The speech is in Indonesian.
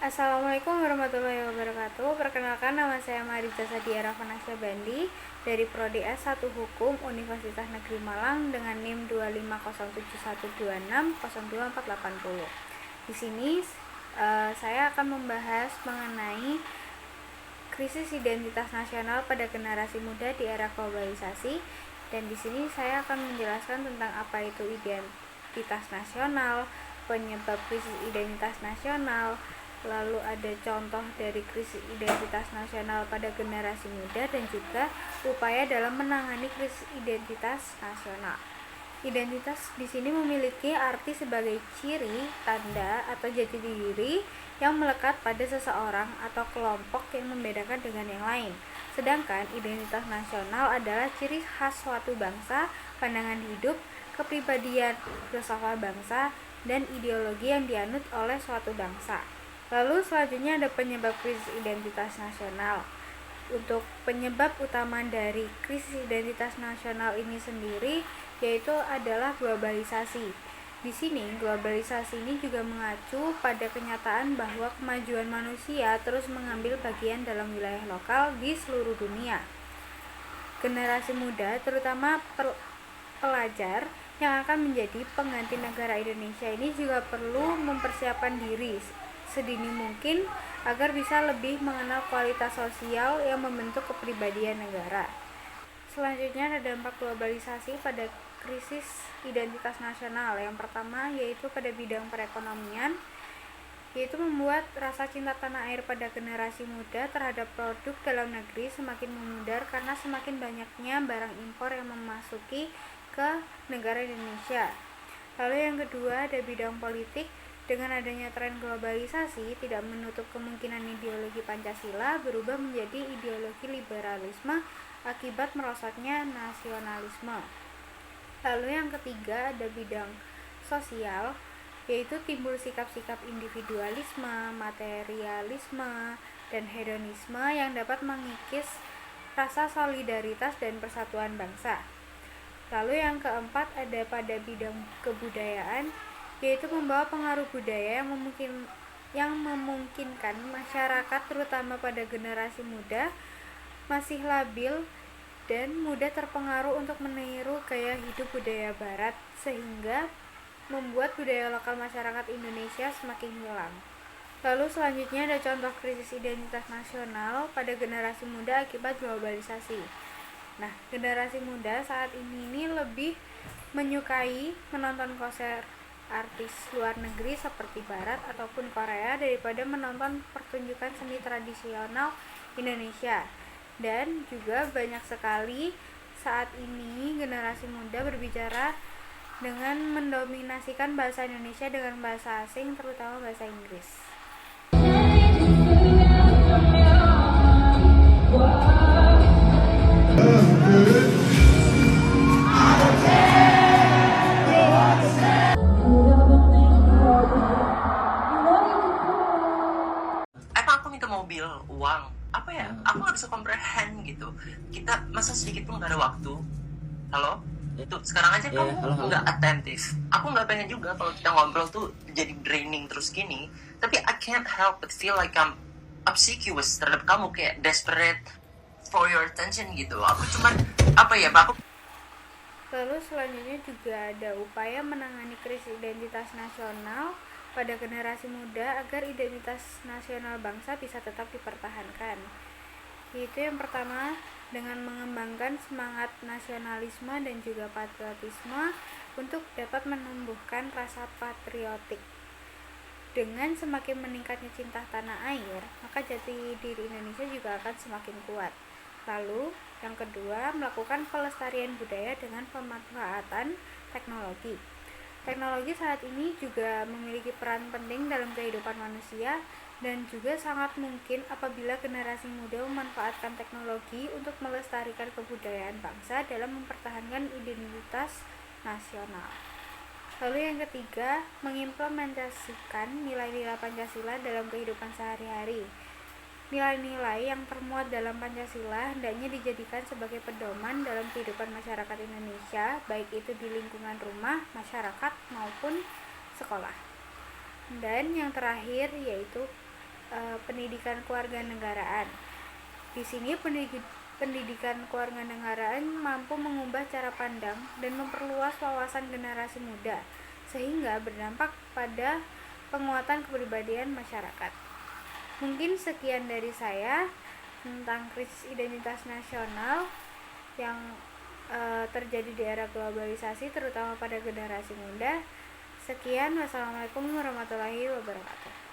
Assalamualaikum warahmatullahi wabarakatuh. Perkenalkan, nama saya Mariza Sadiara Vanasya Bandi dari Prodi S1 Hukum Universitas Negeri Malang dengan NIM 2507126024880. Di sini saya akan membahas mengenai krisis identitas nasional pada generasi muda di era globalisasi, dan di sini saya akan menjelaskan tentang apa itu identitas nasional, penyebab krisis identitas nasional, lalu ada contoh dari krisis identitas nasional pada generasi muda, dan juga upaya dalam menangani krisis identitas nasional. Identitas di sini memiliki arti sebagai ciri, tanda, atau jati diri yang melekat pada seseorang atau kelompok yang membedakan dengan yang lain. Sedangkan identitas nasional adalah ciri khas suatu bangsa, pandangan hidup, kepribadian, filsafat bangsa, dan ideologi yang dianut oleh suatu bangsa. Lalu selanjutnya ada penyebab krisis identitas nasional. Untuk penyebab utama dari krisis identitas nasional ini sendiri yaitu adalah globalisasi. Di sini globalisasi ini juga mengacu pada kenyataan bahwa kemajuan manusia terus mengambil bagian dalam wilayah lokal di seluruh dunia. Generasi muda, terutama pelajar yang akan menjadi pengganti negara Indonesia ini juga perlu mempersiapkan diri sedini mungkin agar bisa lebih mengenal kualitas sosial yang membentuk kepribadian negara. Selanjutnya ada dampak globalisasi pada krisis identitas nasional. Yang pertama yaitu pada bidang perekonomian, yaitu membuat rasa cinta tanah air pada generasi muda terhadap produk dalam negeri semakin memudar karena semakin banyaknya barang impor yang memasuki ke negara Indonesia. Lalu yang kedua ada bidang politik. Dengan adanya tren globalisasi, tidak menutup kemungkinan ideologi Pancasila berubah menjadi ideologi liberalisme akibat merosotnya nasionalisme. Lalu yang ketiga ada bidang sosial, yaitu timbul sikap-sikap individualisme, materialisme, dan hedonisme yang dapat mengikis rasa solidaritas dan persatuan bangsa. Lalu yang keempat ada pada bidang kebudayaan, yaitu membawa pengaruh budaya yang memungkinkan masyarakat terutama pada generasi muda masih labil dan mudah terpengaruh untuk meniru gaya hidup budaya barat, sehingga membuat budaya lokal masyarakat Indonesia semakin hilang. Lalu selanjutnya ada contoh krisis identitas nasional pada generasi muda akibat globalisasi. Nah, generasi muda saat ini lebih menyukai menonton konser artis luar negeri seperti Barat ataupun Korea daripada menonton pertunjukan seni tradisional Indonesia. Dan juga banyak sekali saat ini generasi muda berbicara dengan mendominasikan bahasa Indonesia dengan bahasa asing, terutama bahasa Inggris. Mobil, uang, apa ya, aku nggak bisa comprehend gitu. Kita masa sedikit pun nggak ada waktu. Halo, itu sekarang aja kamu nggak atentif. Aku nggak pengen juga kalau kita ngobrol tuh jadi draining terus gini, tapi I can't help but feel like I'm obsequious terhadap kamu, kayak desperate for your attention gitu. Aku cuman apa ya, Pak? Lalu selanjutnya juga ada upaya menangani krisis identitas nasional pada generasi muda agar identitas nasional bangsa bisa tetap dipertahankan. Yaitu yang pertama dengan mengembangkan semangat nasionalisme dan juga patriotisme untuk dapat menumbuhkan rasa patriotik. Dengan semakin meningkatnya cinta tanah air, maka jati diri Indonesia juga akan semakin kuat. Lalu yang kedua, melakukan pelestarian budaya dengan pemanfaatan teknologi. Teknologi saat ini juga memiliki peran penting dalam kehidupan manusia, dan juga sangat mungkin apabila generasi muda memanfaatkan teknologi untuk melestarikan kebudayaan bangsa dalam mempertahankan identitas nasional. Lalu yang ketiga, mengimplementasikan nilai-nilai Pancasila dalam kehidupan sehari-hari. Nilai-nilai yang termuat dalam Pancasila hendaknya dijadikan sebagai pedoman dalam kehidupan masyarakat Indonesia, baik itu di lingkungan rumah, masyarakat, maupun sekolah. Dan yang terakhir yaitu pendidikan kewarganegaraan. Di sini pendidikan kewarganegaraan mampu mengubah cara pandang dan memperluas wawasan generasi muda, sehingga berdampak pada penguatan kepribadian masyarakat. Mungkin sekian dari saya tentang krisis identitas nasional yang terjadi di era globalisasi, terutama pada generasi muda. Sekian, wassalamualaikum warahmatullahi wabarakatuh.